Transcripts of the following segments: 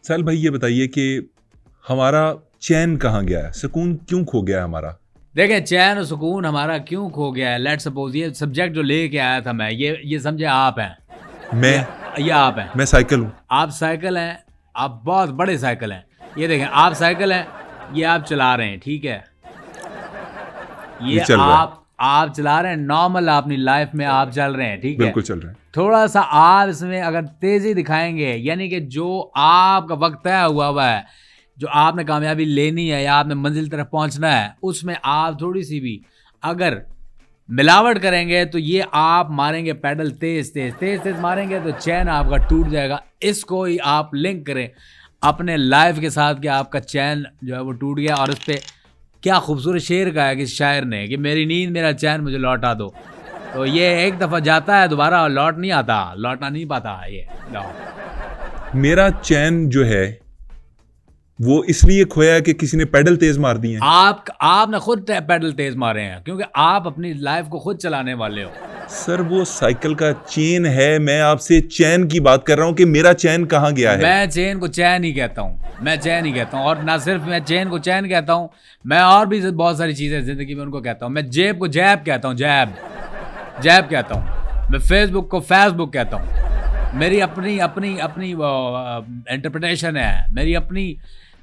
साहिल भाई ये बताइए कि हमारा चैन कहाँ गया है, सुकून क्यों खो गया है हमारा? देखें, चैन और सुकून हमारा क्यों खो गया है। लेट्स सपोज ये सब्जेक्ट जो लेके आया था मैं, ये समझे आप हैं, ये आप हैं, मैं साइकिल हूँ। आप साइकिल हैं, आप बहुत बड़े साइकिल हैं। ये देखें, आप साइकिल हैं, ये आप चला रहे हैं, ठीक है, ये चल रहा है, आप चला रहे हैं, नॉर्मल अपनी लाइफ में आप चल रहे हैं, ठीक है, बिल्कुल चल रहा है। थोड़ा सा आप इसमें अगर तेजी दिखाएंगे, यानी कि जो आपका वक्त तय हुआ है, जो आपने कामयाबी लेनी है या आपने मंजिल तरफ पहुंचना है, उसमें आप थोड़ी सी भी अगर मिलावट करेंगे तो ये आप मारेंगे पैडल तेज मारेंगे तो चैन आपका टूट जाएगा। इसको ही आप लिंक करें अपने लाइफ के साथ कि आपका चैन जो है वो टूट गया। और इस पर क्या खूबसूरत शेर कहा है कि शायर ने कि मेरी नींद मेरा चैन मुझे लौटा दो। तो ये एक दफ़ा जाता है, दोबारा लौट नहीं आता, लौटना नहीं पाता ये लौट। मेरा चैन जो है वो इसलिए खोया है कि किसी ने पैडल तेज मार दिए हैं। आपने खुद पैडल तेज मारे हैं क्योंकि आप अपनी लाइफ को खुद चलाने वाले हो। सर वो साइकिल का चेन है, मैं आपसे चैन की बात कर रहा हूं कि मेरा चैन कहाँ गया है। मैं चैन को चैन ही कहता हूँ, मैं चैन ही कहता हूँ। और ना सिर्फ मैं चैन को चैन कहता हूँ, मैं और भी बहुत सारी चीज़ें जिंदगी में उनको कहता हूँ। मैं जेब को जैब कहता हूँ, जैब कहता हूँ। मैं फेसबुक को फेसबुक कहता हूँ। मेरी अपनी अपनी अपनी इंटरप्रिटेशन है, मेरी अपनी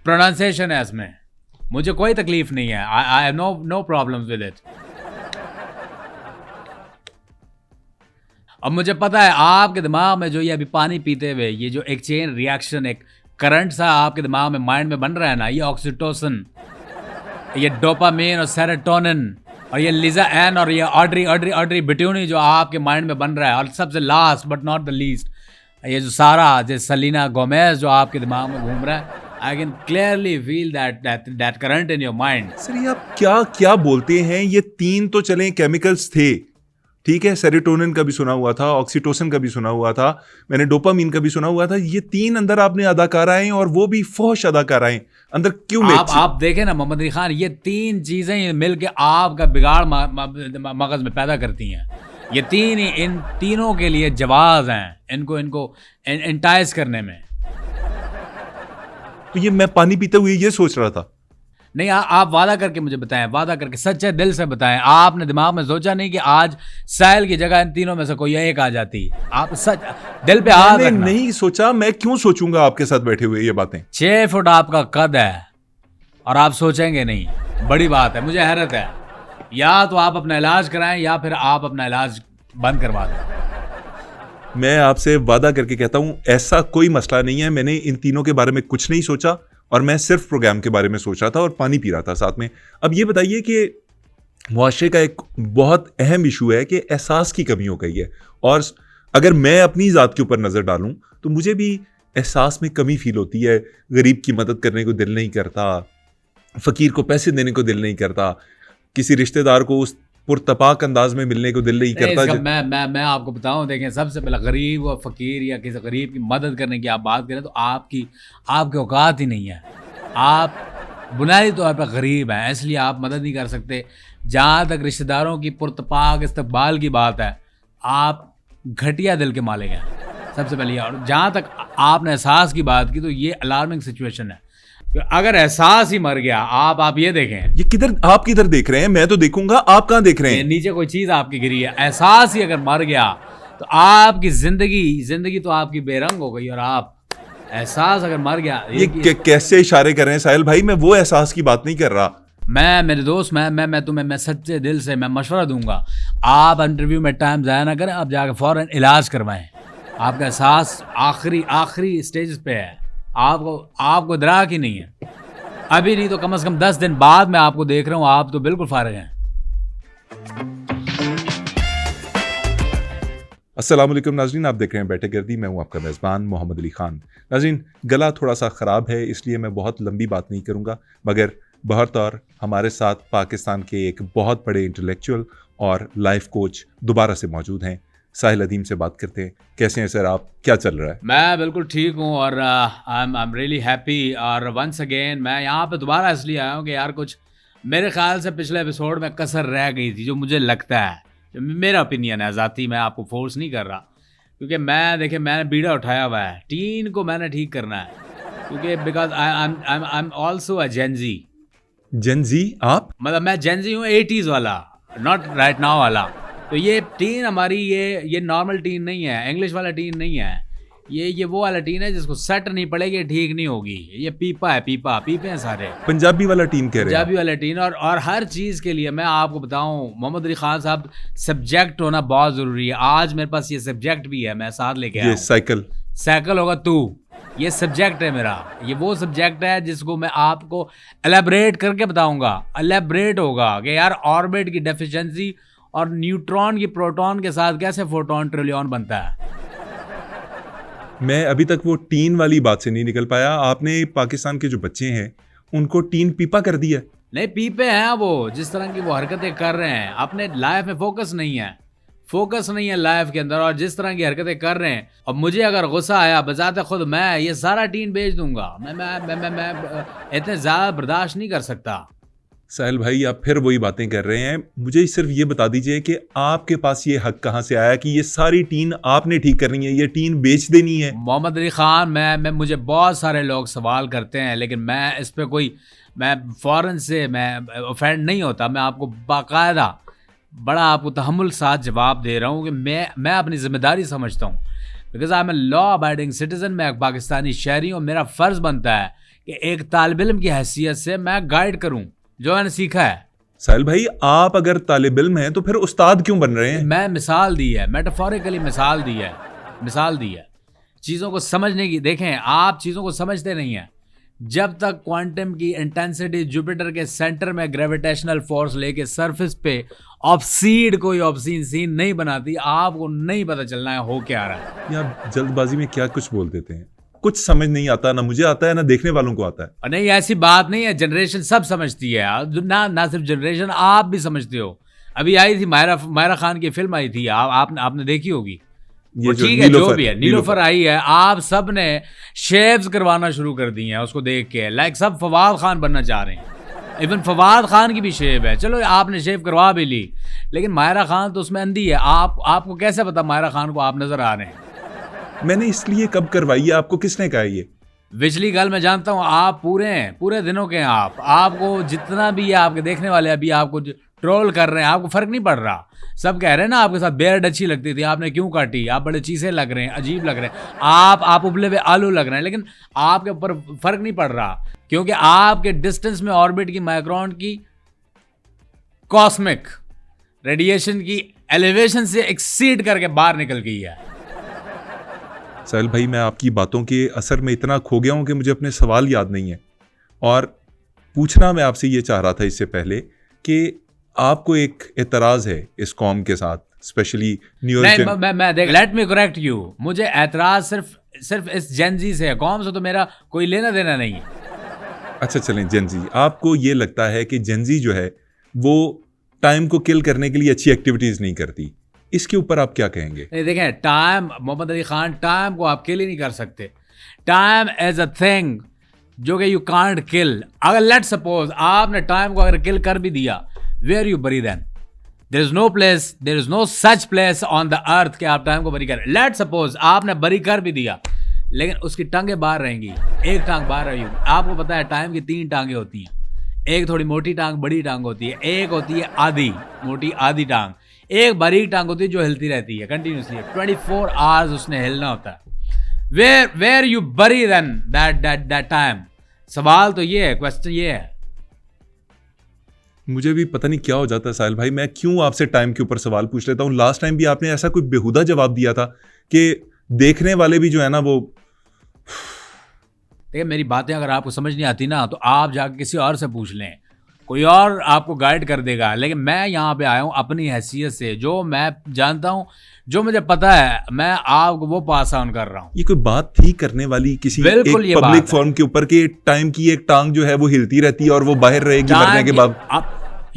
प्रोनाउंसिएशन है, इसमें मुझे कोई तकलीफ नहीं है। I have no problem with it. अब मुझे पता है आपके दिमाग में जो ये अभी पानी पीते हुए ये जो एक चेन रिएक्शन, एक करंट सा आपके दिमाग में माइंड में बन रहा है ना, ये ऑक्सीटोसिन, ये डोपामिन और सेरोटोनिन और ये लिजा एन और ये ऑड्री बिट्यूनी जो आपके माइंड में बन रहा है। और सबसे last but not the least ये जो सारा जो सेलिना गोमेज जो आपके दिमाग में घूम रहा है, I can clearly feel that current in your mind. Sir ये आप क्या क्या बोलते हैं? ये तीन तो चले केमिकल्स थे, ठीक है, सेरोटोनिन का भी सुना हुआ था, ऑक्सीटोसिन का भी सुना हुआ था, मैंने डोपामीन का भी सुना हुआ था। ये तीन अंदर आपने अदाकाराएं और वो भी फौश अदाकाराएं अंदर क्यों आप देखें ना मोहम्मद अली खान, ये तीन चीजें मिलके आपका बिगाड़ मगज में पैदा करती हैं। ये तीन ही इन तीनों के लिए जवाब हैं इनको एंटाइज करने में। तो ये मैं पानी पीते हुए ये सोच रहा था। नहीं, आप वादा करके मुझे बताएं, वादा करके सच्चे दिल से बताएं। आपने दिमाग में सोचा नहीं कि आज साहिल की जगह इन तीनों में से कोई एक आ जाती? आप सच दिल पे हाथ रखना। नहीं सोचा, मैं क्यों सोचूंगा आपके साथ बैठे हुए ये बातें। 6 फुट आपका कद है और आप सोचेंगे नहीं, बड़ी बात है। मुझे हैरत है, या तो आप अपना इलाज कराएं या फिर आप अपना इलाज बंद करवा दें। मैं आपसे वादा करके कहता हूं ऐसा कोई मसला नहीं है। मैंने इन तीनों के बारे में कुछ नहीं सोचा और मैं सिर्फ प्रोग्राम के बारे में सोच रहा था और पानी पी रहा था साथ में। अब ये बताइए कि मुआशरे का एक बहुत अहम इशू है कि एहसास की कमी हो गई है। और अगर मैं अपनी ज़ात के ऊपर नज़र डालूं तो मुझे भी एहसास में कमी फील होती है। गरीब की मदद करने को दिल नहीं करता, फ़कीर को पैसे देने को दिल नहीं करता, किसी रिश्तेदार को उस पुरतपाक अंदाज में मिलने को दिल नहीं करता। मैं आपको बताऊं, देखें, सबसे पहले गरीब और फकीर या किसी गरीब की मदद करने की आप बात करें तो आपकी औकात ही नहीं है। आप बुनियादी तौर पर गरीब हैं, इसलिए आप मदद नहीं कर सकते। जहाँ तक रिश्तेदारों की पुरतपाक इस्तकबाल की बात है, आप घटिया दिल के मालिक हैं सबसे पहले। और जहाँ तक आपने एहसास की बात की तो ये अलार्मिंग सिचुएशन है। अगर एहसास ही मर गया, आप ये देखें, ये किधर, आप किधर देख रहे हैं? मैं तो देखूंगा, आप कहां देख रहे हैं? नीचे कोई चीज आपकी गिरी है। एहसास ही अगर मर गया तो आपकी जिंदगी तो आपकी बेरंग हो गई। और आप एहसास अगर मर गया, ये कैसे इशारे कर रहे हैं साहिल भाई? मैं वो एहसास की बात नहीं कर रहा। मेरे दोस्त, मैं तुम्हें सच्चे दिल से मैं मशवरा दूंगा, आप इंटरव्यू में टाइम ज़ाया ना करें, आप जाकर फौरन इलाज करवाएं। आपका एहसास आखिरी स्टेज पे है, आपको इदराक ही नहीं है अभी। नहीं तो कम से कम 10 दिन बाद मैं आपको देख रहा हूं, आप तो बिल्कुल फारिग हैं। अस्सलाम वालेकुम नाज़रीन, आप देख रहे हैं बैठे गर्दी। मैं हूं आपका मेज़बान मोहम्मद अली खान। नाज़रीन, गला थोड़ा सा ख़राब है इसलिए मैं बहुत लंबी बात नहीं करूंगा, मगर बहरतौर हमारे साथ पाकिस्तान के एक बहुत बड़े इंटेलेक्चुअल और लाइफ कोच दोबारा से मौजूद हैं। साहिल अदीम से बात करते हैं। कैसे हैं सर आप, क्या चल रहा है? मैं बिल्कुल ठीक हूँ और आई एम रियली हैप्पी। और वंस अगेन मैं यहाँ पे दोबारा इसलिए आया हूँ कि यार कुछ मेरे ख्याल से पिछले एपिसोड में कसर रह गई थी, जो मुझे लगता है, जो मेरा ओपिनियन है ज़ाती, मैं आपको फोर्स नहीं कर रहा, क्योंकि मैंने बीड़ा उठाया हुआ है, टीन को मैंने ठीक करना है। क्योंकि because I am also a Gen Z. Gen Z आप? मतलब मैं जेनजी हूँ 80s वाला, नॉट राइट नाउ वाला। तो ये टीन हमारी ये नॉर्मल टीन नहीं है, इंग्लिश वाला टीन नहीं है, ये वो वाला टीन है जिसको सेट नहीं पड़ेगी, ठीक नहीं होगी। ये पीपा है, पीपे हैं सारे। पंजाबी वाला टीम कह रहे हैं? पंजाबी वाला टीन। और हर चीज़ के लिए मैं आपको बताऊं मोहम्मद अली खान साहब, सब्जेक्ट होना बहुत ज़रूरी है। आज मेरे पास ये सब्जेक्ट भी है, मैं साथ लेके आया हूं। साइकिल होगा तू, ये सब्जेक्ट है मेरा। ये वो सब्जेक्ट है जिसको मैं आपको एलेबरेट करके बताऊंगा। एलेबरेट होगा कि यार ऑर्बिट की डेफिशिएंसी और न्यूट्रॉन की प्रोटॉन के साथ कैसे फोटोन ट्रिलियन बनता है। मैं अभी तक वो टीन वाली बात से नहीं निकल पाया। आपने पाकिस्तान के जो बच्चे हैं उनको टीन पीपा कर दिया? नहीं, पीपे हैं वो, जिस तरह की वो हरकतें कर रहे हैं। अपने लाइफ में फोकस नहीं है लाइफ के अंदर, और जिस तरह की हरकतें कर रहे हैं। और मुझे अगर गुस्सा आया बजाते खुद मैं ये सारा टीन बेच दूंगा। मैं इतने ज़्यादा बर्दाश्त नहीं कर सकता। साहिल भाई, आप फिर वही बातें कर रहे हैं। मुझे सिर्फ ये बता दीजिए कि आपके पास ये हक कहाँ से आया कि ये सारी टीन आपने ठीक करनी है, ये टीन बेच देनी है? मोहम्मद अली खान, मैं मुझे बहुत सारे लोग सवाल करते हैं, लेकिन मैं इस पे मैं फ़ौरन से मैं ऑफेंड नहीं होता। मैं आपको बाकायदा बड़ा आपको तहम्मुल साथ जवाब दे रहा हूँ कि मैं अपनी जिम्मेदारी समझता हूँ। Because I am a law abiding citizen. मैं एक पाकिस्तानी शहरी हूँ। मेरा फ़र्ज़ बनता है कि एक तालिब इल्म की हैसियत से मैं गाइड करूँ जो मैंने सीखा है। साहिल भाई, आप अगर तालिब इल्म हैं तो फिर उस्ताद क्यों बन रहे हैं? मैं मिसाल दी है, मेटाफोरिकली मिसाल दी है चीज़ों को समझने की। देखें, आप चीज़ों को समझते नहीं हैं। जब तक क्वांटम की इंटेंसिटी जुपिटर के सेंटर में ग्रेविटेशनल फोर्स लेके सरफेस पे कोई ऑब्सीन सीन नहीं बनाती, आपको नहीं पता चलना है हो क्या रहा है। या जल्दबाजी में क्या कुछ बोल देते हैं। कुछ समझ नहीं आता, ना मुझे आता है ना देखने वालों को आता है। और नहीं, ऐसी बात नहीं है। जनरेशन सब समझती है, ना सिर्फ जनरेशन, आप भी समझते हो। अभी आई थी मायरा खान की फिल्म आई थी, आपने देखी होगी। ये ठीक है, जो भी है, नीलोफर आई है। आप सब ने शेव्स करवाना शुरू कर दी हैं उसको देख के। लाइक सब फवाद खान बनना चाह रहे हैं। इवन फवाद खान की भी शेव है। चलो आपने शेव करवा भी ली, लेकिन मायरा खान तो उसमें अंधी है। आपको कैसे पता मायरा खान को आप नजर आ रहे हैं? मैंने इसलिए कब करवाई है? आपको किसने कहा ये? पिछली गल मैं जानता हूँ। आप पूरे दिनों के हैं। आपको जितना भी है आपके देखने वाले अभी आपको ट्रोल कर रहे हैं, आपको फर्क नहीं पड़ रहा। सब कह रहे हैं ना आपके साथ बेयर्ड अच्छी लगती थी, आपने क्यों काटी, आप बड़े चीज़ें लग रहे हैं, अजीब लग रहे हैं, आप उबले हुए आलू लग रहे हैं। लेकिन आपके ऊपर फर्क नहीं पड़ रहा, क्योंकि आपके डिस्टेंस में ऑर्बिट की माइक्रोन की कॉस्मिक रेडिएशन की एलिवेशन से एक्सीड करके बाहर निकल गई है। साहिल भाई, मैं आपकी बातों के असर में इतना खो गया हूं कि मुझे अपने सवाल याद नहीं है। और पूछना मैं आपसे ये चाह रहा था इससे पहले कि आपको एक एतराज़ है इस कौम के साथ, specially let me correct you. मुझे एतराज़ सिर्फ इस जेनजी से है, कौम से तो मेरा कोई लेना देना नहीं है। अच्छा चलें, जेनजी। आपको ये लगता है कि जेनजी जो है वो टाइम को किल करने के लिए अच्छी एक्टिविटीज़ नहीं करती, इसके ऊपर आप क्या कहेंगे? नहीं, देखें, टाइम, मोहम्मद अली खान, टाइम को आप किल ही नहीं कर सकते। टाइम एज अ थिंग जो कि यू कांट किल। अगर लेट सपोज आपने टाइम को अगर किल कर भी दिया, where you bury then? There is no such place on the earth कि आप टाइम को बरी करें। लेट सपोज आपने बरी कर भी दिया, लेकिन उसकी टांगें बाहर रहेंगी, एक टांग बाहर रहेगी। आपको पता है टाइम की 3 टांगें होती हैं। एक थोड़ी मोटी टांग, बड़ी टांग होती है। एक होती है आधी मोटी आधी टांग, एक बारीक टांग होती है जो हिलती रहती है कंटिन्यूसली। 24 आवर्स उसने हिलना होता है। Where you bury then that time? सवाल तो ये है, क्वेश्चन ये है। मुझे भी पता नहीं क्या हो जाता है साहिल भाई, मैं क्यों आपसे टाइम के ऊपर सवाल पूछ लेता हूँ। लास्ट टाइम भी आपने ऐसा कोई बेहुदा जवाब दिया था कि देखने वाले भी जो है ना वो। देखिए, मेरी बातें अगर आपको समझ नहीं आती ना तो आप जाकर किसी और से पूछ लें, कोई और आपको गाइड कर देगा। लेकिन मैं यहाँ पे आया हूँ अपनी हैसियत से, जो मैं जानता हूँ, जो मुझे पता है, मैं आपको वो पास ऑन कर रहा हूँ। ये कोई बात थी करने वाली किसी एक पब्लिक फोरम के ऊपर के टाइम की एक टांग जो है वो हिलती रहती है और वो बाहर रहेगी मरने के बाद?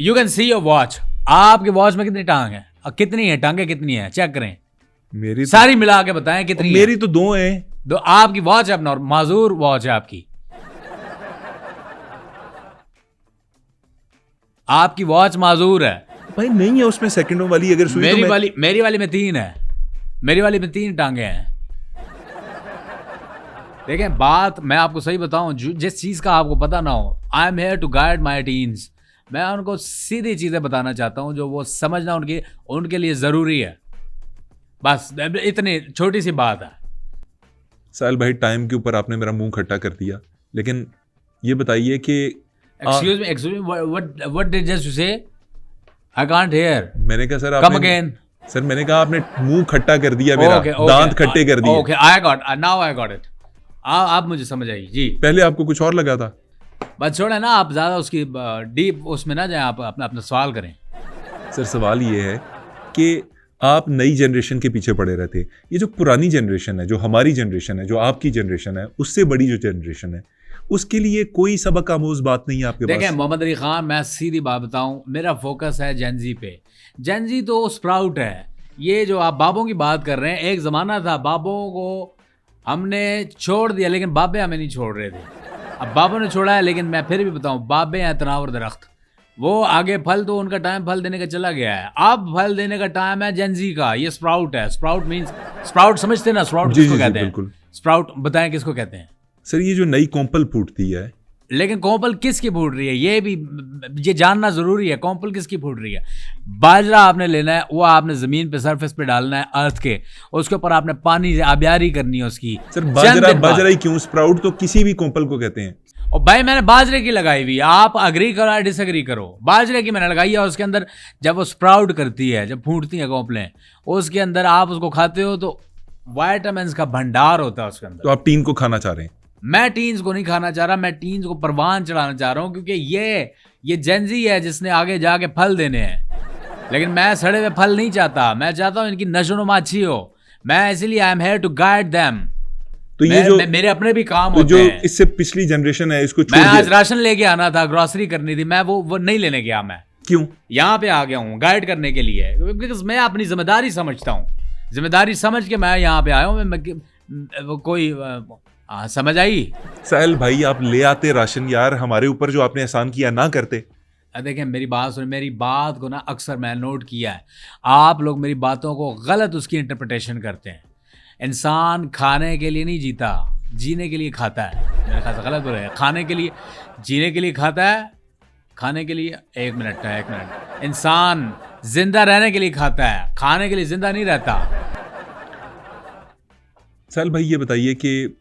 You can see your watch. आपकी वॉच में कितनी टांग है? कितनी है टांगे? कितनी है चेक करें। मेरी सारी मिला के बताएं कितनी? मेरी तो 2 है। दो? आपकी वॉच है माजूर वॉच है आपकी वॉच माजूर है भाई। नहीं है उसमें सेकंडों वाली अगर सुई मेरी वाली में 3 है। मेरी वाली में 3 टांगे हैं। देखें, बात मैं आपको सही बताऊं, जिस चीज़ का आपको पता ना हो, I am here to guide my teens. मैं उनको सीधी चीज़ें बताना चाहता हूं जो वो समझना उनके लिए ज़रूरी है। बस इतनी छोटी सी बात है। साहिल भाई, टाइम के ऊपर आपने मेरा मुंह खट्टा कर दिया, लेकिन ये बताइए कि excuse me, what did just you say? I can't hear. मैंने कहा सर कम आपने अगेन। सर मैंने कहा आपने मुंह खट्टा कर दिया मेरा, दांत खट्टे कर दिए। Okay, now I got it. आप मुझे समझ आई जी। पहले आपको कुछ और लगा था। बस छोड़े ना, आप ज़्यादा उसकी डीप उसमें ना जाए, आप अपना अपना सवाल करें। सर सवाल ये है कि आप नई जनरेशन के पीछे पड़े रहते। ये जो पुरानी जनरेशन है, जो हमारी जनरेशन है, जो आपकी जनरेशन है, उससे बड़ी जो जनरेशन है, उसके लिए कोई सबक आमोज बात नहीं है आपके पास? देखें मोहम्मद अली खान, मैं सीधी बात बताऊं, मेरा फोकस है जेनजी पे। जेनजी तो स्प्राउट है। ये जो आप बाबों की बात कर रहे हैं, एक ज़माना था बाबों को हमने छोड़ दिया, लेकिन बाबे हमें नहीं छोड़ रहे थे। अब बाबों ने छोड़ा है, लेकिन मैं फिर भी बताऊं, बाबे हैं तनावर दरख्त, वो आगे फल तो उनका टाइम फल देने का चला गया है, अब फल देने का टाइम है जेनजी का। ये स्प्राउट है। स्प्राउट मीन्स, स्प्राउट समझते ना? स्प्राउट किसको कहते हैं? स्प्राउट बताएं किसको कहते हैं? सर ये जो नई कोंपल फूटती है। लेकिन कोंपल किसकी फूट रही है ये भी ये जानना जरूरी है। कोंपल किसकी फूट रही है? बाजरा आपने लेना है, वो आपने जमीन पे सरफेस पे डालना है, अर्थ के, उसके ऊपर आपने पानी से आबियारी करनी है उसकी। सर बाजरा ही क्यों? स्प्राउट तो किसी भी कोंपल को कहते हैं। और भाई मैंने बाजरे की लगाई हुई, आप अग्री करो या डिसएग्री करो, बाजरे की मैंने लगाई है। उसके अंदर जब वो स्प्राउट करती है, जब फूटती है कोंपलें, उसके अंदर आप उसको खाते हो तो वाइटामिन का भंडार होता है उसके अंदर। तो आप टीन को खाना चाह रहे हैं? मैं टीन्स को नहीं खाना चाह रहा, मैं टीन्स को परवान चढ़ाना चाह रहा हूं, क्योंकि ये जेनजी है जिसने आगे जाके फल देने हैं। लेकिन मैं सड़े हुए फल नहीं चाहता, मैं चाहता हूं इनकी नशोनुमा अच्छी हो। मैं इसलिए I am here to guide them. तो ये जो मेरे अपने भी काम तो होते जो हैं। इससे पिछली जनरेशन है, इसको छोड़ मैं दिया। आज राशन लेके आना था, ग्रोसरी करनी थी, मैं वो नहीं लेने गया। मैं क्यों? यहाँ पे आ गया हूँ गाइड करने के लिए, बिकॉज मैं अपनी जिम्मेदारी समझता हूँ। जिम्मेदारी समझ के मैं यहाँ पे आया हूँ। कोई समझ आई? साहिल भाई, आप ले आते राशन यार, हमारे ऊपर जो आपने एहसान किया ना करते। देखें मेरी बात सुन, मेरी बात को ना अक्सर मैं नोट किया है, आप लोग मेरी बातों को गलत उसकी इंटरप्रिटेशन करते हैं। इंसान खाने के लिए नहीं जीता, जीने के लिए खाता है। मेरे ख्याल से गलत हो रहा है। खाने के लिए, जीने के लिए खाता है, खाने के लिए। एक मिनट। इंसान जिंदा रहने के लिए खाता है, खाने के लिए जिंदा नहीं रहता। साहिल भाई ये बताइए कि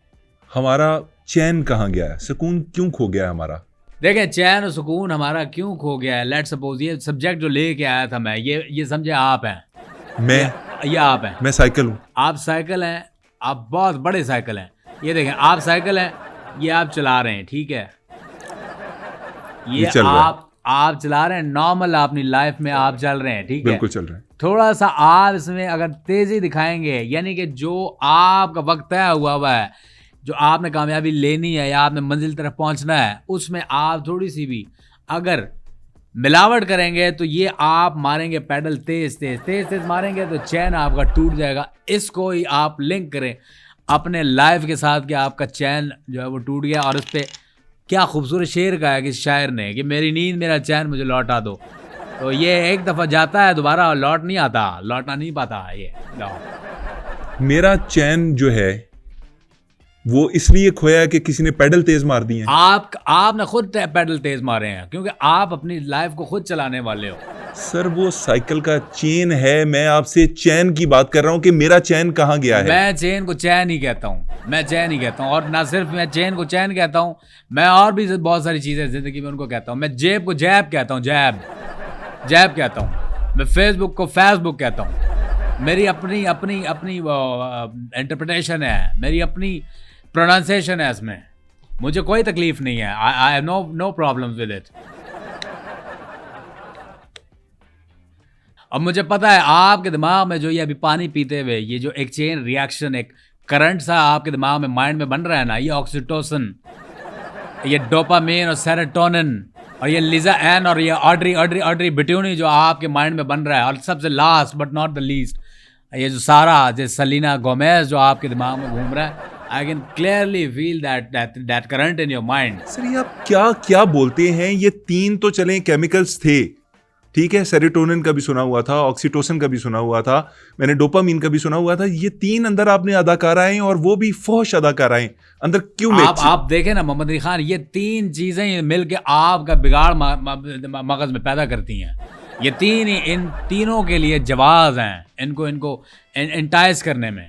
हमारा चैन कहाँ गया है? सुकून क्यों खो गया है हमारा? देखें चैन और सुकून हमारा क्यों खो गया है, लेट्स सपोज ये सब्जेक्ट जो लेके आया था मैं, ये समझे आप हैं, ये आप हैं, मैं साइकिल हूँ। आप साइकिल हैं, आप बहुत बड़े साइकिल हैं। ये देखें आप साइकिल हैं, ये आप चला रहे हैं, ठीक है? ये आप चला रहे हैं, नॉर्मल अपनी लाइफ में आप चल रहे हैं, ठीक है? बिल्कुल चल रहे हैं। थोड़ा सा आप इसमें अगर तेजी दिखाएंगे, यानी कि जो आपका वक्त तय हुआ है, जो आपने कामयाबी लेनी है या आपने मंजिल तरफ पहुंचना है, उसमें आप थोड़ी सी भी अगर मिलावट करेंगे तो ये आप मारेंगे पैडल तेज मारेंगे तो चैन आपका टूट जाएगा। इसको ही आप लिंक करें अपने लाइफ के साथ कि आपका चैन जो है वो टूट गया। और उस पर क्या खूबसूरत शेर कहा है किसी शायर ने कि मेरी नींद मेरा चैन मुझे लौटा दो। तो ये एक दफ़ा जाता है, दोबारा लौट नहीं आता, लौटना नहीं पाता ये। मेरा चैन जो है वो इसलिए खोया है कि किसी ने पैडल तेज मार दिए हैं। आपने खुद पैडल तेज मारे हैं, क्योंकि आप अपनी लाइफ को खुद चलाने वाले हो। सर वो साइकिल का चेन है, मैं आपसे चैन की बात कर रहा हूँ कि मेरा चैन कहाँ गया है। मैं चैन को चैन ही कहता हूँ, मैं चैन ही कहता हूँ। और ना सिर्फ मैं चैन को चैन कहता हूँ, मैं और भी बहुत सारी चीज़ें जिंदगी में उनको कहता हूँ। मैं जेब को जैब कहता हूँ, जैब कहता हूँ। मैं फेसबुक को फेसबुक कहता हूँ। मेरी अपनी इंटरप्रिटेशन है, मेरी अपनी प्रोनाउंसिएशन है, इसमें मुझे कोई तकलीफ नहीं है। I have no problems with it. अब मुझे पता है आपके दिमाग में जो ये अभी पानी पीते हुए ये जो एक चेन रिएक्शन, एक करंट सा आपके दिमाग में माइंड में बन रहा है ना, ये ऑक्सीटोसिन, ये डोपामिन और सेरोटोनिन और ये लिजा एन और ये ऑड्री बिट्यूनी जो आपके माइंड में बन रहा है। और सबसे last but not the least ये जो सारा जो सेलिना गोमेज जो आपके दिमाग में घूम रहा है, I can clearly feel that current in your mind. Sir ये आप क्या बोलते हैं? ये तीन तो चले केमिकल्स थे, ठीक है, सेरोटोनिन का भी सुना हुआ था, ऑक्सीटोसिन का भी सुना हुआ था, मैंने डोपामीन का भी सुना हुआ था। ये 3 अंदर आपने अदाकाराएं और वो भी फौश अदाकाराएं अंदर क्यों आप देखें ना मोहम्मद अली खान, ये 3 चीजें मिलके आपका बिगाड़ मगज में पैदा करती हैं। ये इन तीनों के लिए जवाब हैं इनको एंटाइज करने में।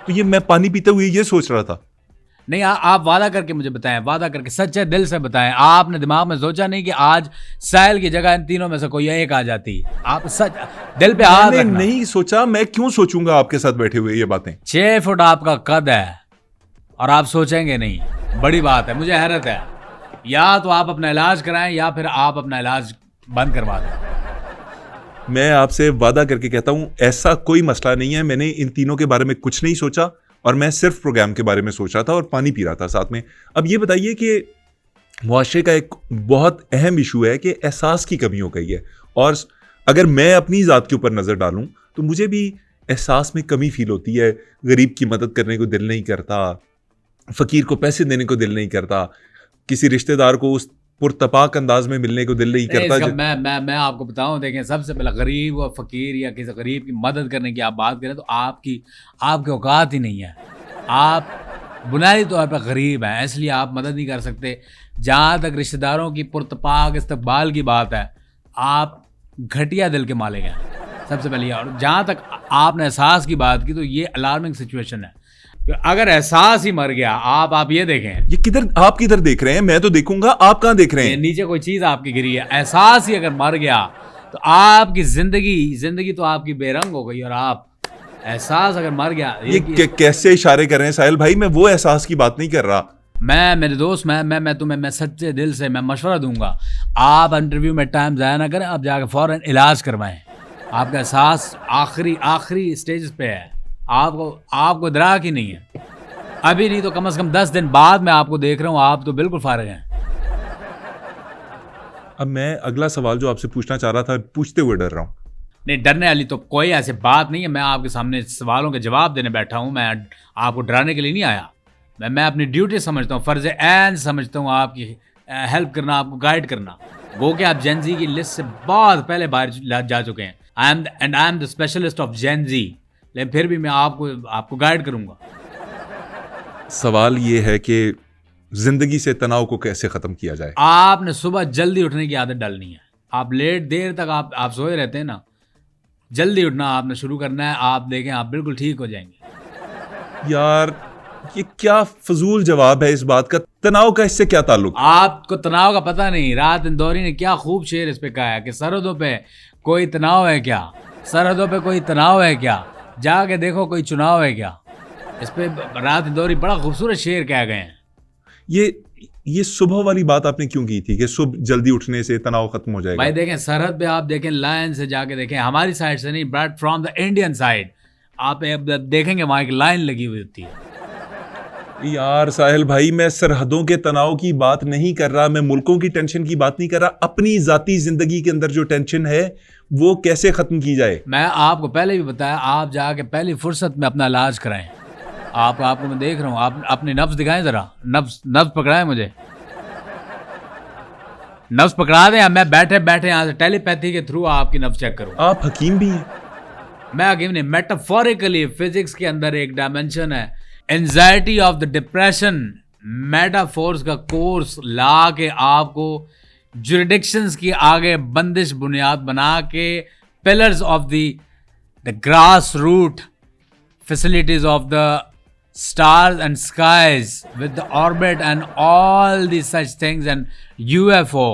तो ये मैं पानी पीते हुए ये सोच रहा था। नहीं, आप वादा करके मुझे बताएं, वादा करके सच्चे दिल से बताएं। आपने दिमाग में सोचा नहीं कि आज साहिल की जगह इन तीनों में से कोई एक आ जाती? आप सच दिल पे हाथ रखना। नहीं सोचा, मैं क्यों सोचूंगा आपके साथ बैठे हुए ये बातें। 6 फुट आपका कद है और आप सोचेंगे नहीं, बड़ी बात है। मुझे हैरत है। या तो आप अपना इलाज कराएं या फिर आप अपना इलाज बंद करवा दें। मैं आपसे वादा करके कहता हूं, ऐसा कोई मसला नहीं है। मैंने इन तीनों के बारे में कुछ नहीं सोचा और मैं सिर्फ प्रोग्राम के बारे में सोच रहा था और पानी पी रहा था साथ में। अब ये बताइए कि मुआशरे का एक बहुत अहम इशू है कि एहसास की कमी हो गई है, और अगर मैं अपनी ज़ात के ऊपर नज़र डालूं तो मुझे भी एहसास में कमी फील होती है। गरीब की मदद करने को दिल नहीं करता, फ़कीर को पैसे देने को दिल नहीं करता, किसी रिश्तेदार को उस पुरतपाक अंदाज में मिलने को दिल नहीं करता। मैं आपको बताऊं, देखें, सबसे पहले गरीब और फकीर या किसी गरीब की मदद करने की आप बात करें तो आपकी औकात ही नहीं है। आप बुनियादी तौर पर गरीब हैं, इसलिए आप मदद नहीं कर सकते। जहाँ तक रिश्तेदारों की पुरतपाक इस्तकबाल की बात है, आप घटिया दिल के मालिक हैं सबसे पहले। और जहाँ तक आपने एहसास की बात की तो ये अलार्मिंग सिचुएशन है। अगर एहसास ही मर गया, आप ये देखें, ये किधर, आप किधर देख रहे हैं? मैं तो देखूंगा, आप कहां देख रहे हैं? नीचे कोई चीज आपकी गिरी है। एहसास ही अगर मर गया तो आपकी जिंदगी तो आपकी बेरंग हो गई। और आप एहसास अगर मर गया, ये कैसे इशारे कर रहे हैं साहिल भाई? मैं वो एहसास की बात नहीं कर रहा। मेरे दोस्त, मैं तुम्हें सच्चे दिल से मैं मशवरा दूंगा, आप इंटरव्यू में टाइम ज़ाया ना करें, आप जाकर फौरन इलाज करवाएं। आपका एहसास आखिरी स्टेज पे है, आपको इदराक ही नहीं है अभी। नहीं तो कम से कम 10 दिन बाद मैं आपको देख रहा हूँ, आप तो बिल्कुल फारिग हैं। अब मैं अगला सवाल जो आपसे पूछना चाह रहा था पूछते हुए डर रहा हूँ। नहीं, डरने वाली तो कोई ऐसी बात नहीं है। मैं आपके सामने सवालों के जवाब देने बैठा हूँ, मैं आपको डराने के लिए नहीं आया। मैं अपनी ड्यूटी समझता हूँ, फ़र्ज़ ऐन समझता हूँ आपकी हेल्प करना, आपको गाइड करना। वो कि आप जेन ज़ी की लिस्ट से बहुत पहले बाहर जा चुके हैं। I am the specialist of Gen Z, लेकिन फिर भी मैं आपको गाइड करूँगा। सवाल ये है कि जिंदगी से तनाव को कैसे ख़त्म किया जाए? आपने सुबह जल्दी उठने की आदत डालनी है। आप देर तक आप सोए रहते हैं ना, जल्दी उठना आपने शुरू करना है। आप देखें, आप बिल्कुल ठीक हो जाएंगे। यार ये क्या फजूल जवाब है इस बात का? तनाव का इससे क्या ताल्लुक? आपको तनाव का पता नहीं। रात इंदौरी ने क्या खूब शेर इस पे कहा है कि सरहदों पे कोई तनाव है क्या, सरहदों पे कोई तनाव है क्या, जाके देखो कोई चुनाव है क्या। इस पे रात इंदौरी बड़ा खूबसूरत शेर कह गए हैं। ये सुबह वाली बात आपने क्यों की थी कि सुबह जल्दी उठने से तनाव खत्म हो जाएगा? भाई देखें, सरहद पे आप देखें, लाइन से जाके देखें, हमारी साइड से नहीं, but from the Indian side आप देखेंगे वहाँ एक लाइन लगी हुई होती है। यार साहिल भाई, मैं सरहदों के तनाव की बात नहीं कर रहा, मैं मुल्कों की टेंशन की बात नहीं कर रहा। अपनी जाती जिंदगी के अंदर जो टेंशन है वो कैसे खत्म की जाए? मैं आपको पहले भी बताया, आप जाके पहली फुर्सत में अपना इलाज कराएं। आपको मैं देख रहा हूँ, आप अपनी नब्ज दिखाएं जरा, नब्ज पकड़ाएं मुझे, नब्ज पकड़ा दें। मैं बैठे यहाँ से टेलीपैथी के थ्रू आपकी नब्ज चेक करूँ। आप हकीम भी हैं? मैं हकीम नहीं, मेटाफोरिकली फिजिक्स के अंदर एक डायमेंशन है, anxiety of the depression. Metaphors का कोर्स ला के आपको जुरिडिक्शंस की आगे बंदिश बुनियाद बना के pillars of the grass root facilities of the stars and skies with the orbit and all these such things and UFO,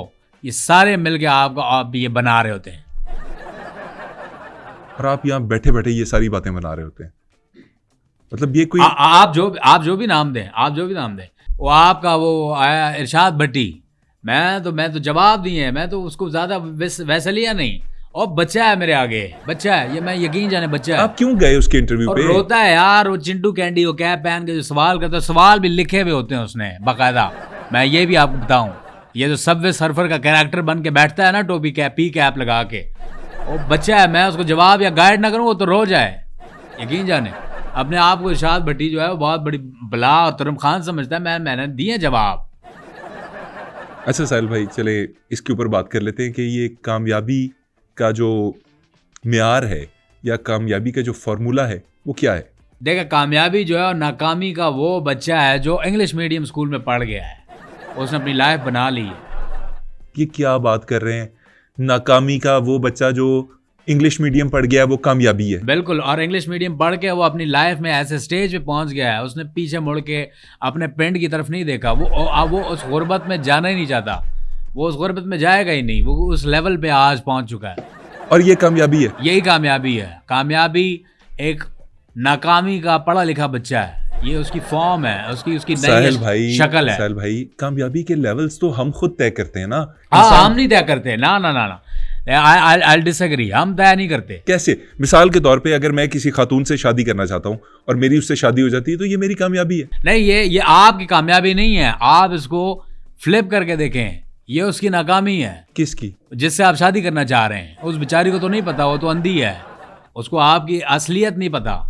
ये सारे मिलके आपको आप ये बना रहे होते हैं। और आप यहाँ बैठे बैठे ये सारी बातें बना रहे होते हैं। मतलब ये कोई आप जो भी नाम दें, वो आपका वो आया इरशाद भट्टी, मैं तो जवाब दिए हैं, मैं तो उसको ज्यादा वैसे लिया नहीं। और बच्चा है मेरे आगे, बच्चा है ये, मैं यकीन जाने बच्चा है। आप क्यों गए उसके इंटरव्यू पे? रोता है यार, वो चिंटू कैंडी वो कैप पहन के जो सवाल करता है, सवाल भी लिखे हुए होते हैं उसने बाकायदा। मैं ये भी आपको बताऊं, ये जो सबवे सर्फर का कैरेक्टर बन के बैठता है ना, टोपी कैप पी कैप लगा के, वो बच्चा है। मैं उसको जवाब या गाइड ना करूँ वो तो रो जाए, यकीन जाने। अपने आप को इरशाद भट्टी जो है वो बहुत बड़ी बला और तुरम खान समझता है। मैंने दिए जवाब। अच्छा साहिल भाई, चले इसके ऊपर बात कर लेते हैं कि ये कामयाबी का जो म्यार है या कामयाबी का जो फार्मूला है वो क्या है? देखा, कामयाबी जो है और नाकामी का वो बच्चा है जो इंग्लिश मीडियम स्कूल में पढ़ गया है, उसने अपनी लाइफ बना ली है। ये क्या बात कर रहे हैं? नाकामी का वो बच्चा जो इंग्लिश मीडियम पढ़ गया है वो कामयाबी है? बिल्कुल, और इंग्लिश मीडियम पढ़ के वो अपनी लाइफ में ऐसे स्टेज पे पहुंच गया है, उसने पीछे मुड़ के अपने पिंड की तरफ नहीं देखा। वो उस गुर्बत में जाना ही नहीं चाहता, वो उस गुर्बत में जाएगा ही नहीं, वो उस लेवल पे आज पहुंच चुका है। और ये कामयाबी है? यही कामयाबी है। कामयाबी एक नाकामी का पढ़ा लिखा बच्चा है, ये उसकी फॉर्म है, उसकी साहिल नई भाई, शक्ल है। साहिल भाई, कामयाबी के लेवल्स तो हम खुद तय करते हैं ना। हाँ, हम नहीं तय करते, ना ना ना ना, आई डिसएग्री, हम तय नहीं करते। कैसे? मिसाल के तौर पे अगर मैं किसी खातून से शादी करना चाहता हूँ और मेरी उससे शादी हो जाती है तो ये मेरी कामयाबी है? नहीं, ये आपकी कामयाबी नहीं है, आप इसको फ्लिप करके देखें, ये उसकी नाकामी है। किसकी? जिससे आप शादी करना चाह रहे हैं, उस बेचारी को तो नहीं पता, वो तो अंधी है, उसको आपकी असलियत नहीं पता।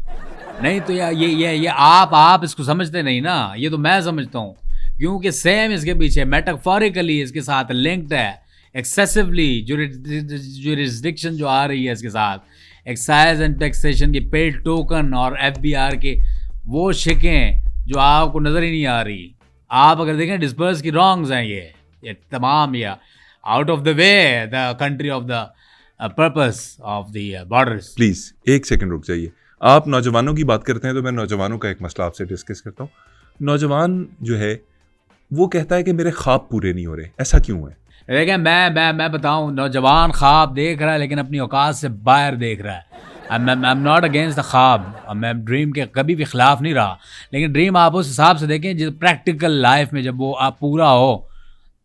नहीं तो ये आप इसको समझते नहीं ना, ये तो मैं समझता हूँ, क्योंकि सेम इसके पीछे मेटाफोरिकली इसके साथ लिंक्ड है एक्सेसिवली जुरिस्डिक्शन जो आ रही है इसके साथ, एक्साइज एंड टैक्सेशन की पेड टोकन और एफबीआर के वो शिकें जो आपको नजर ही नहीं आ रही। आप अगर देखें डिस्पर्स की रॉन्ग्स हैं ये तमाम, या out of the way the country of the purpose of the borders. Please एक सेकंड रुक जाइए। आप नौजवानों की बात करते हैं तो मैं नौजवानों का एक मसला आपसे डिस्कस करता हूँ। नौजवान जो है वो कहता है कि मेरे ख्वाब पूरे नहीं हो रहे, ऐसा क्यों है? देखिए, मैं बताऊं, नौजवान ख्वाब देख रहा है लेकिन अपनी औकात से बाहर देख रहा है। I am not against the ख्वाब, मैं ड्रीम के कभी भी खिलाफ नहीं रहा, लेकिन ड्रीम आप उस हिसाब से देखें जिस प्रैक्टिकल लाइफ में जब वो आप पूरा हो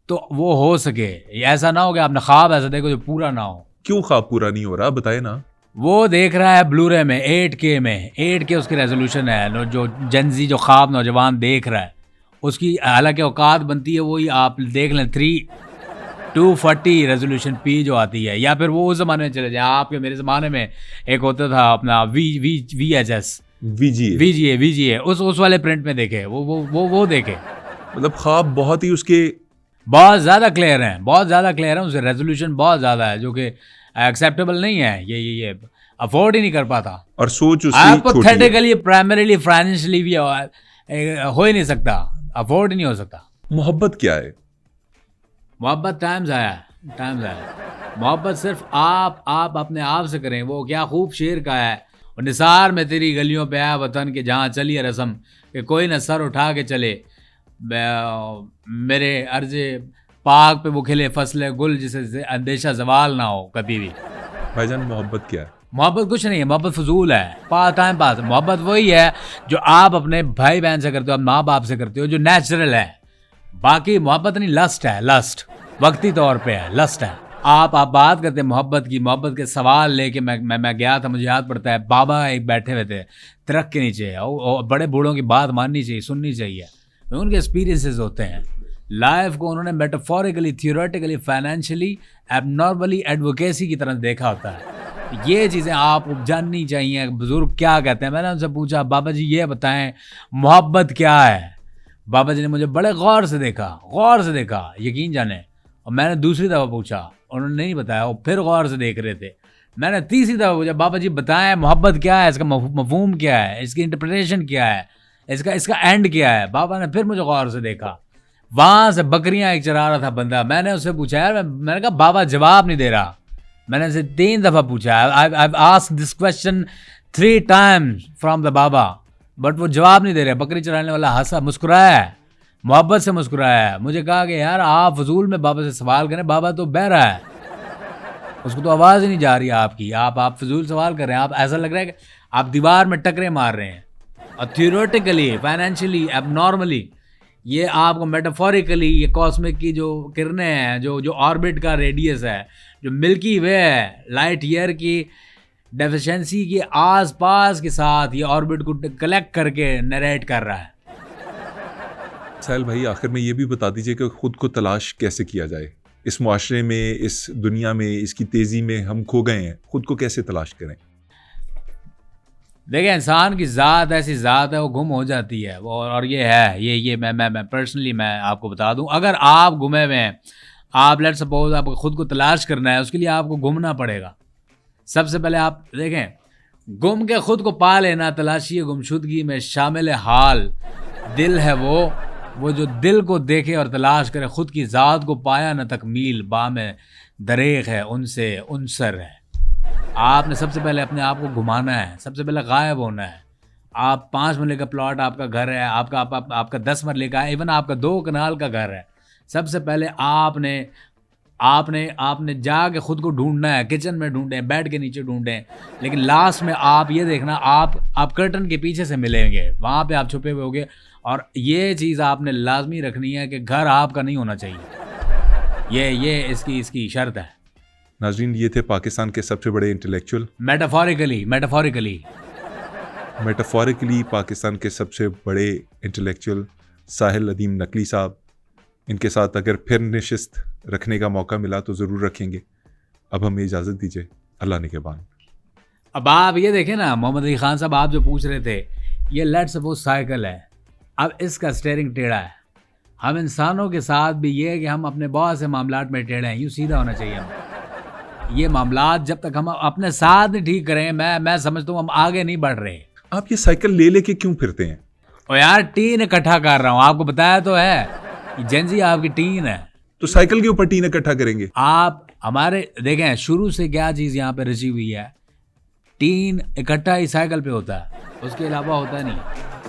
तो वो हो सके। ऐसा ना हो कि आपने ख्वाब ऐसा देखो जो पूरा ना हो। क्यों ख्वाब पूरा नहीं हो रहा, बताए ना। वो देख रहा है ब्लूरे में 8K में, 8K उसकी रेजोल्यूशन है, जो जनजी जो ख्वाब नौजवान देख रहा है उसकी हालांकि औकात बनती है वही, आप देख लें 240 रेजोल्यूशन पी जो आती है, या फिर वो उस ज़माने में चले जाए, आपके मेरे ज़माने में एक होता था अपना VHS VGA, उस वाले प्रिंट में देखे, वो देखे। मतलब ख्वाब बहुत ही उसके बहुत ज़्यादा क्लियर हैं, बहुत ज़्यादा क्लियर है, उससे रेजोल्यूशन बहुत ज़्यादा है जो कि एक्सेप्टेबल नहीं है, ये अफोर्ड ही नहीं कर पाता। और सोच उसकी हाइपोथेटिकली प्राइमरीली फाइनेंशियली भी हो ही नहीं सकता, अफोर्ड ही नहीं हो सकता। मोहब्बत क्या है? मोहब्बत टाइम्स आया। मोहब्बत सिर्फ आप अपने आप से करें। वो क्या खूब शेर का है, और निसार में तेरी गलियों पे आया वतन के जहाँ चली है रस्म कि कोई न सर उठा के चले, मेरे अर्ज़े पाक पे वो खिले फसले गुल जिसे अंदेशा जवाल ना हो कभी भी। भाईजान, मोहब्बत क्या है? मोहब्बत कुछ नहीं है, मोहब्बत फजूल है, टाइम पास। मोहब्बत वही है जो आप अपने भाई बहन से करते हो, माँ बाप से करते हो, जो नेचुरल है। बाकी मोहब्बत नहीं, लस्ट है, लस्ट वक्ती तौर पे है, लस्ट है। आप बात करते हैं मोहब्बत की, मोहब्बत के सवाल लेके मैं गया था, मुझे याद पड़ता है, बाबा एक बैठे हुए थे ट्रक के नीचे, और बड़े बूढ़ों की बात माननी चाहिए, सुननी चाहिए, उनके एक्सपीरियंसेस होते हैं। लाइफ को उन्होंने metaphorically, theoretically, financially, abnormally advocacy की तरह देखा होता है। ये चीज़ें आपको जाननी चाहिए। बुजुर्ग क्या कहते हैं, मैंने उनसे पूछा, बाबा जी ये बताएं मोहब्बत क्या है। बाबा जी ने मुझे बड़े गौर से देखा, यकीन जाने। और मैंने दूसरी दफ़ा पूछा, उन्होंने नहीं बताया, वो फिर गौर से देख रहे थे। मैंने तीसरी दफ़ा पूछा, बाबा जी बताएं मोहब्बत क्या है, इसका मफहूम क्या है, इसकी इंटरप्रिटेशन क्या है, इसका एंड क्या है। बाबा ने फिर मुझे गौर से देखा। वहाँ से बकरियाँ एक चरा रहा था बंदा, मैंने उससे पूछा, यार मैंने कहा बाबा जवाब नहीं दे रहा। मैंने उसे 3 दफ़ा पूछा, I've asked this question 3 times from the Baba, but वो जवाब नहीं दे रहे। बकरी चराने वाला हंसा, मुस्कुराया है, मोहब्बत से मुस्कुराया है। मुझे कहा कि यार आप फजूल में बाबा से सवाल करें, बाबा तो बह रहा है, उसको तो आवाज़ ही नहीं जा रही आपकी, आप फजूल सवाल कर रहे हैं। आप ऐसा लग रहा है कि आप दीवार में टकरे मार रहे हैं। और थियोरेटिकली, फाइनेंशियली, एबनॉर्मली, ये आपको मेटाफोरिकली, ये कॉस्मिक की जो किरणें हैं, जो ऑर्बिट का रेडियस है, जो मिल्की वे है, लाइट ईयर की डेफिशिएंसी के आसपास के साथ ये ऑर्बिट को कलेक्ट करके नरेट कर रहा है। साहिल भाई, आखिर में ये भी बता दीजिए कि खुद को तलाश कैसे किया जाए इस मुआशरे में, इस दुनिया में, इसकी तेज़ी में हम खो गए हैं, खुद को कैसे तलाश करें? देखिए इंसान की ज़ात ऐसी ज़ात है, वो गुम हो जाती है वो, और ये है, ये मैं पर्सनली मैं आपको बता दूं, अगर आप गुमे हुए हैं, आप लेट्स सपोज आपको खुद को तलाश करना है, उसके लिए आपको घूमना पड़ेगा। सबसे पहले आप देखें, गुम के खुद को पा लेना, तलाशी गुमशुदगी में शामिल हाल दिल है वो जो दिल को देखे और तलाश करे, खुद की ज़ात को पाया न तकमील, बाम दरेख है उनसे उनसर है। आपने सबसे पहले अपने आप को घुमाना है, सबसे पहले गायब होना है। आप 5 मरले का प्लॉट आपका घर है, आपका 10 मरले का, इवन आपका 2 कनाल का घर है। सबसे पहले आपने जाके खुद को ढूंढना है, किचन में ढूंढें, बेड के नीचे ढूंढें, लेकिन लास्ट में आप ये देखना, आप कर्टन के पीछे से मिलेंगे, वहाँ पे आप छुपे हुए होंगे। और ये चीज़ आपने लाजमी रखनी है कि घर आपका नहीं होना चाहिए, ये इसकी शर्त है। नाजरीन, ये थे पाकिस्तान के सबसे बड़े इंटेलेक्चुअल, मेटाफोरिकली पाकिस्तान के सबसे बड़े इंटेलेक्चुअल साहिल अदीम नकवी साहब। इनके साथ अगर फिर नशिस्त रखने का मौका मिला तो ज़रूर रखेंगे। अब हमें इजाज़त दीजिए, अल्लाह निगहबान। अब आप ये देखें ना मोहम्मद अली खान साहब, आप जो पूछ रहे थे, ये लेट्स सपोज साइकिल है, अब इसका स्टीयरिंग टेढ़ा है। हम इंसानों के साथ भी ये है कि हम अपने बहुत से मामलात में टेढ़े हैं, यूँ सीधा होना चाहिए हमें। ये मामलात जब तक हम अपने साथ नहीं ठीक करें, मैं समझता हूँ हम आगे नहीं बढ़ रहे। आप ये साइकिल ले लेके क्यों फिरते हैं? और यार टीन इकट्ठा कर रहा हूँ, आपको बताया तो है, जेंजी आपकी टीन है, तो साइकिल के ऊपर टीन इकट्ठा करेंगे? आप हमारे देखें शुरू से क्या चीज़ यहाँ पे रची हुई है, टीन इकट्ठा ही साइकिल पे होता है, उसके अलावा होता नहीं।